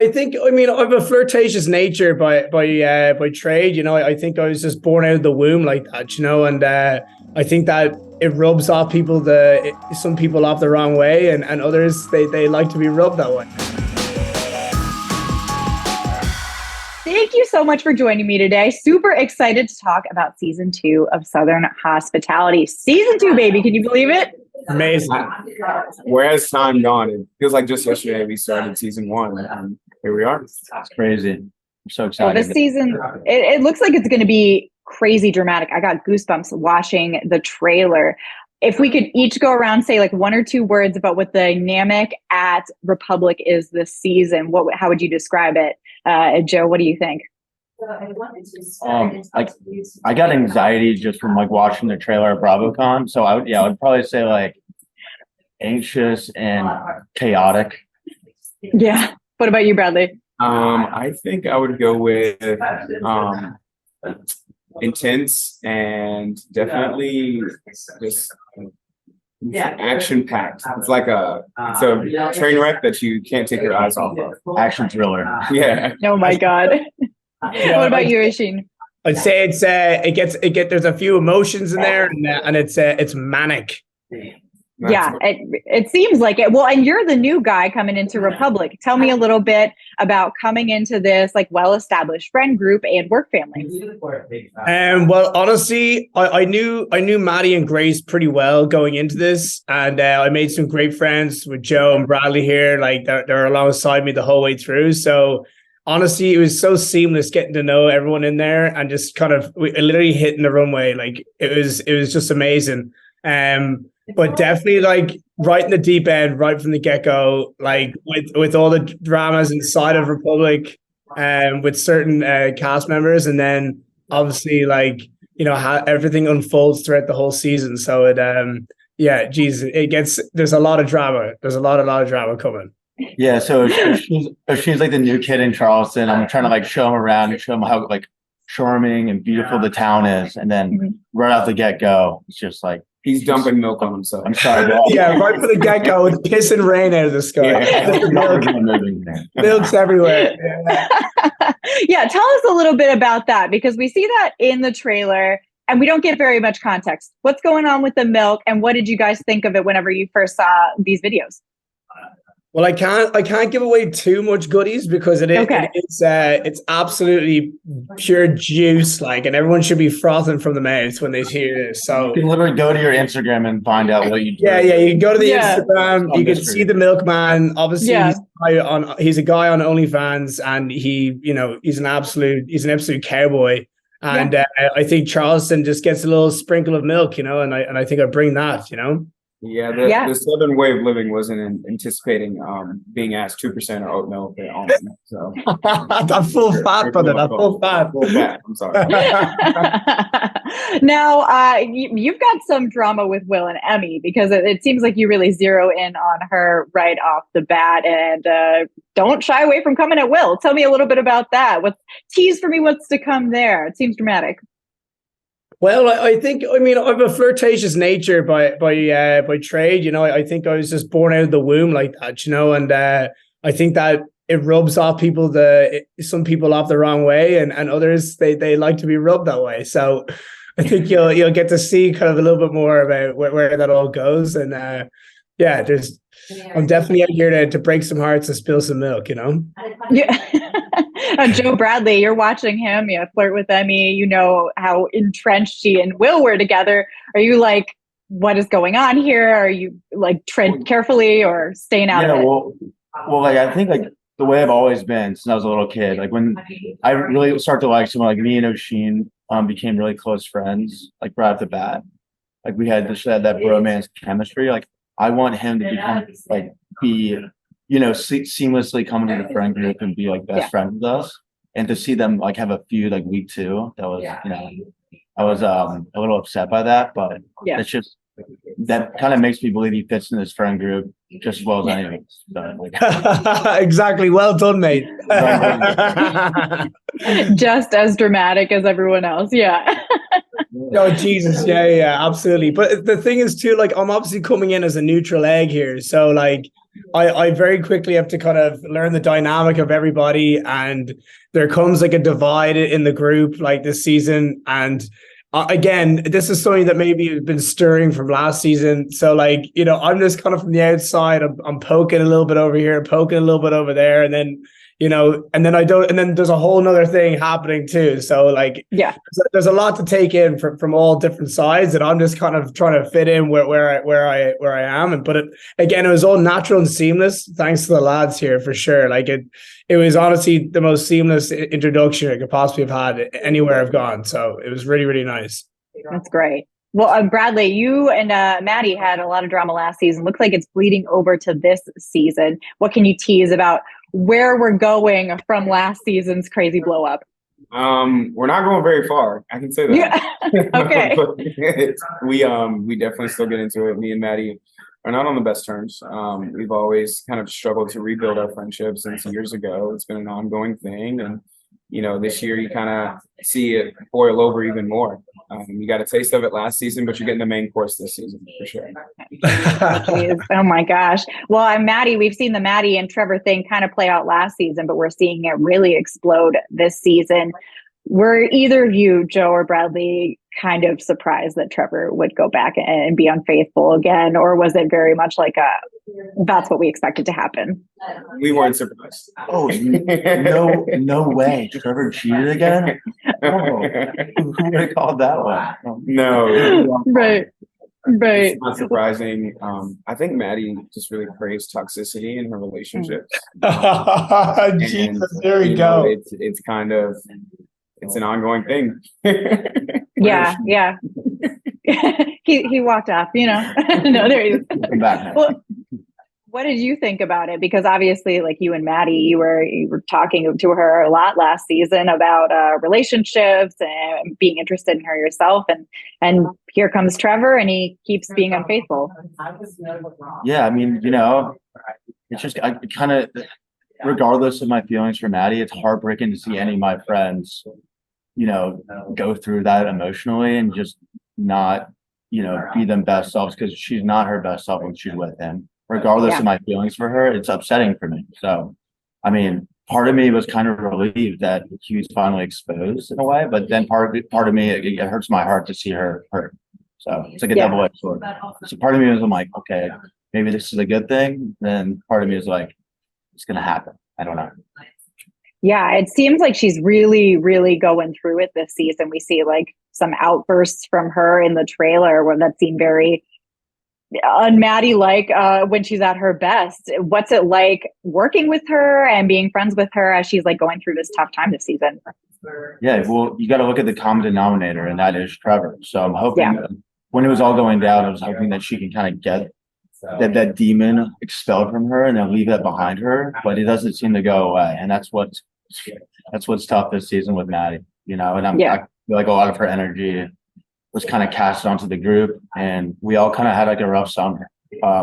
I think, I mean, I have a flirtatious nature by trade. I think I was just born out of the womb like that, and I think that it rubs off people, some people off the wrong way, and others, they like to be rubbed that way. Thank you so much for joining me today. Super excited to talk about season 2 of Southern Hospitality. Season 2, baby. Can you believe it? Amazing. Where has time gone? It feels like just yesterday we started season 1, and here we are. It's crazy. I'm so excited. Well, this season, it looks like it's going to be crazy dramatic. I got goosebumps watching the trailer. If we could each go around, say like 1 or 2 words about what the dynamic at Republic is this season, how would you describe it? Joe, what do you think? I got anxiety just from like watching the trailer at BravoCon. So I would probably say like anxious and chaotic. Yeah. What about you, Bradley? I think I would go with intense and definitely just action packed. It's like a train wreck that you can't take your eyes off of. Action thriller. Yeah. Oh my God. What about you, 𝐿𝐴zhin? I'd say there's a few emotions in there, and it's manic. Yeah, it seems like it. Well, and you're the new guy coming into Republic. Tell me a little bit about coming into this like well-established friend group and work family. Well, honestly, I knew Maddi and Grace pretty well going into this, and I made some great friends with Joe and Bradley here. Like they're alongside me the whole way through. So honestly, it was so seamless getting to know everyone in there, and just kind of literally hitting the runway. Like it was just amazing. But definitely like right in the deep end, right from the get-go, like with all the dramas inside of Republic, with certain cast members, and then obviously like how everything unfolds throughout the whole season. So there's a lot of drama. There's a lot of drama coming. Yeah, so she's like the new kid in Charleston. I'm trying to like show him around and show him how like charming and beautiful the town is, and then right off the get-go, it's just like he's dumping milk on himself. I'm sorry, bro. Yeah, right from the get-go, with piss and rain out of the sky. Yeah. Milk's everywhere. Yeah, tell us a little bit about that, because we see that in the trailer and we don't get very much context. What's going on with the milk, and what did you guys think of it whenever you first saw these videos? Well, I can't give away too much goodies because it's absolutely pure juice, like, and everyone should be frothing from the mouth when they hear this. So you can literally go to your Instagram and find out what you do. Yeah, you can go to the Instagram. You can see the milkman. Obviously, he's a guy on OnlyFans, and he's an absolute cowboy. And I think Charleston just gets a little sprinkle of milk, and I think I bring that, Yeah, the Southern way of living wasn't anticipating being asked 2% or oat milk. So that full fat, brother. That full fat. Full fat. I'm sorry. Now, you've got some drama with Will and Emmy, because it seems like you really zero in on her right off the bat, and don't shy away from coming at Will. Tell me a little bit about that. Tease for me what's to come there. It seems dramatic. Well, I have a flirtatious nature by trade. I think I was just born out of the womb like that, and I think that it rubs off people, some people off the wrong way, and others, they like to be rubbed that way. So I think you'll get to see kind of a little bit more about where that all goes. And I'm definitely out here to break some hearts and spill some milk, Yeah. Joe Bradley, you're watching him, flirt with Emmy, how entrenched she and Will were together. Are you like, what is going on here? Are you like tread carefully or staying out of it? Well, like I think like the way I've always been since I was a little kid, like when I really started to like someone, like me and 𝐿𝐴zhin became really close friends, like right off the bat. Like we had that bromance chemistry. Like I want him to become like seamlessly come into the friend group and be like best friends with us, and to see them like have a feud like week 2, that was I was a little upset by that, but it's just that kind of makes me believe he fits in this friend group just as well as anyone. So, exactly. Well done, mate. Just as dramatic as everyone else. Yeah. Oh Jesus, yeah, absolutely. But the thing is too, like I'm obviously coming in as a neutral egg here, so like I very quickly have to kind of learn the dynamic of everybody, and there comes like a divide in the group like this season, and again, this is something that maybe has been stirring from last season. So like I'm just kind of from the outside. I'm poking a little bit over here, poking a little bit over there, and then and then I don't, and then there's a whole nother thing happening too. So like, yeah, there's a lot to take in from all different sides, and I'm just kind of trying to fit in where I am. And but it was all natural and seamless, thanks to the lads here for sure. Like it was honestly the most seamless introduction I could possibly have had anywhere I've gone. So it was really, really nice. That's great. Well, Bradley, you and Maddi had a lot of drama last season. Looks like it's bleeding over to this season. What can you tease about where we're going from last season's crazy blow up? We're not going very far. I can say that. Yeah. Okay. we definitely still get into it. Me and Maddi are not on the best terms. We've always kind of struggled to rebuild our friendship since years ago. It's been an ongoing thing, and this year you kind of see it boil over even more. You got a taste of it last season, but you're getting the main course this season for sure. Oh my gosh. Well, Maddi, we've seen the Maddi and Trevor thing kind of play out last season, but we're seeing it really explode this season. Were either of you, Joe or Bradley, kind of surprised that Trevor would go back and be unfaithful again? Or was it very much like that's what we expected to happen? We weren't surprised. Oh, no way. Trevor cheated again? Oh, who would have called that one? No. Right. It's not surprising. I think Maddi just really craves toxicity in her relationships. Jesus, there we go. It's kind of, it's an ongoing thing. Yeah. he walked off, No, there he is. Well, what did you think about it? Because obviously, like you and Maddi, you were talking to her a lot last season about relationships and being interested in her yourself, and here comes Trevor, and he keeps being unfaithful. Yeah, I mean, it's just I kind of, regardless of my feelings for Maddi, it's heartbreaking to see any of my friends, go through that emotionally and just not, be them best selves, because she's not her best self when she's with him. Regardless of my feelings for her, it's upsetting for me. So, I mean, part of me was kind of relieved that he was finally exposed in a way, but then part of me, it hurts my heart to see her hurt. So it's like a double-edged sword. So part of me was, I'm like, okay, maybe this is a good thing. Then part of me is like, it's going to happen. I don't know. Yeah, it seems like she's really, really going through it this season. We see like some outbursts from her in the trailer that seem very un-Maddi like when she's at her best. What's it like working with her and being friends with her as she's like going through this tough time this season? Yeah, well, you got to look at the common denominator, and that is Trevor. So I'm hoping when it was all going down, I was hoping that she can kind of get that demon expelled from her and then leave that behind her, but it doesn't seem to go away. And that's what's tough this season with Maddi, and I feel like a lot of her energy was kind of cast onto the group, and we all kind of had like a rough summer,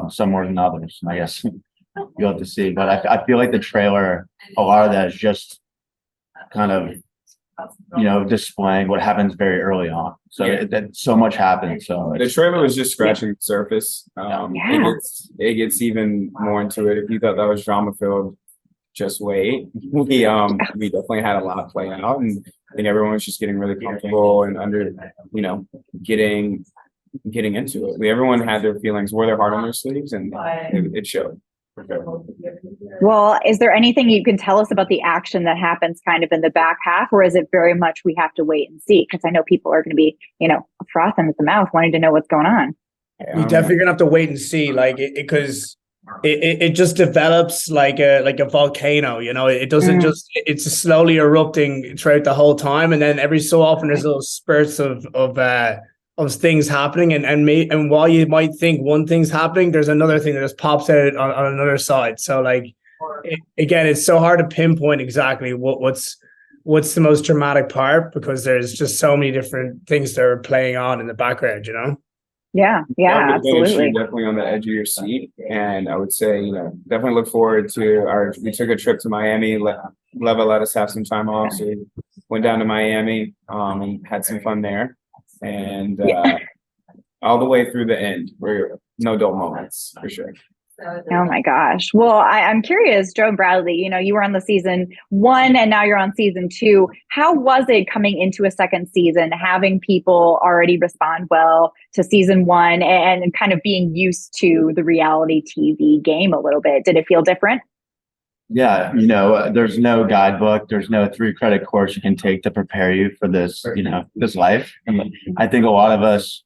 some more than others, I guess. You'll have to see, but I feel like the trailer, a lot of that is just kind of displaying what happens very early on. So that so much happens. So the trailer was just scratching the surface. It gets even more into it. If you thought that was drama filled, just wait. We definitely had a lot play out, and I think everyone was just getting really comfortable and getting into it. Everyone had their feelings, wore their heart on their sleeves, and it showed. Well, is there anything you can tell us about the action that happens kind of in the back half, or is it very much we have to wait and see? Because I know people are going to be, frothing at the mouth, wanting to know what's going on. We definitely gonna have to wait and see, because it just develops like a volcano. It doesn't just, it's slowly erupting throughout the whole time, and then every so often there's little spurts of things happening, and while you might think one thing's happening, there's another thing that just pops out on another side. So again, it's so hard to pinpoint exactly what's the most dramatic part, because there's just so many different things that are playing on in the background. Yeah, absolutely. Definitely on the edge of your seat, and I would say definitely look forward to we took a trip to Miami. Leva let us have some time off, so we went down to Miami and had some fun there. and all the way through the end. We're no dull moments for sure. Oh my gosh. Well, I'm curious, Joe and Bradley, you were on the season 1 and now you're on season 2. How was it coming into a second season, having people already respond well to season 1 and kind of being used to the reality TV game a little bit? Did it feel different? Yeah, there's no guidebook, there's no 3-credit course you can take to prepare you for this, this life. And I think a lot of us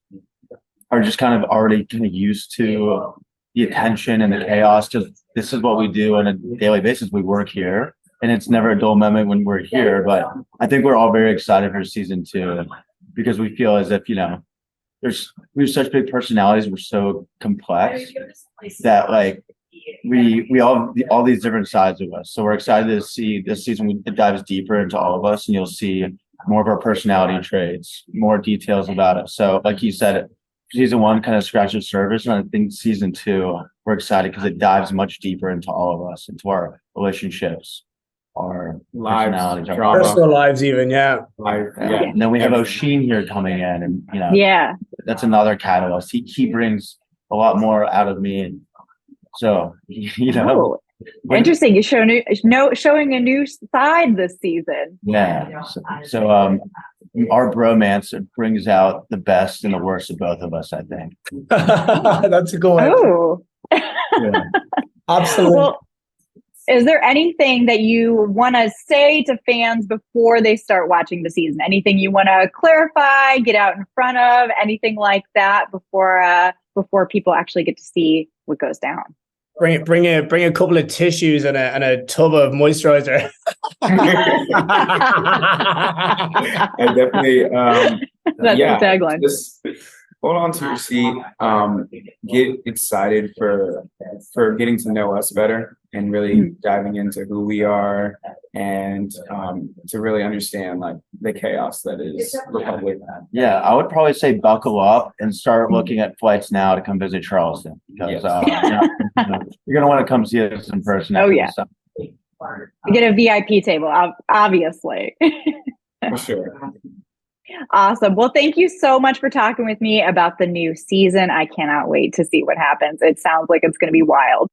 are just kind of already kind of used to the attention and the chaos, because this is what we do on a daily basis. We work here, and it's never a dull moment when we're here. But I think we're all very excited for season 2 because we feel as if, we have such big personalities. We're so complex that like we all these different sides of us. So we're excited to see this season. It dives deeper into all of us, and you'll see more of our personality traits, more details about us. So like you said, season 1 kind of scratched the surface, and I think season 2, we're excited because it dives much deeper into all of us, into our relationships, our lives, personalities, our personal lives, even. Yeah. And then we have 𝐿𝐶 here coming in, and that's another catalyst. He brings a lot more out of me, and so interesting. You showing a new side this season. Yeah. So our bromance brings out the best and the worst of both of us, I think. That's a good one. Oh, yeah. Absolutely. Well, is there anything that you want to say to fans before they start watching the season? Anything you want to clarify, get out in front of, anything like that before people actually get to see what goes down? Bring a couple of tissues and a tub of moisturizer. I definitely that's the tagline. Just hold on to your seat. Get excited for getting to know us better and really diving into who we are, and to really understand like the chaos that is Republic. Yeah, I would probably say buckle up and start looking at flights now to come visit Charleston, because you're gonna want to come see us in person. Oh yeah, get a VIP table, obviously. For sure. Awesome. Well, thank you so much for talking with me about the new season. I cannot wait to see what happens. It sounds like it's going to be wild.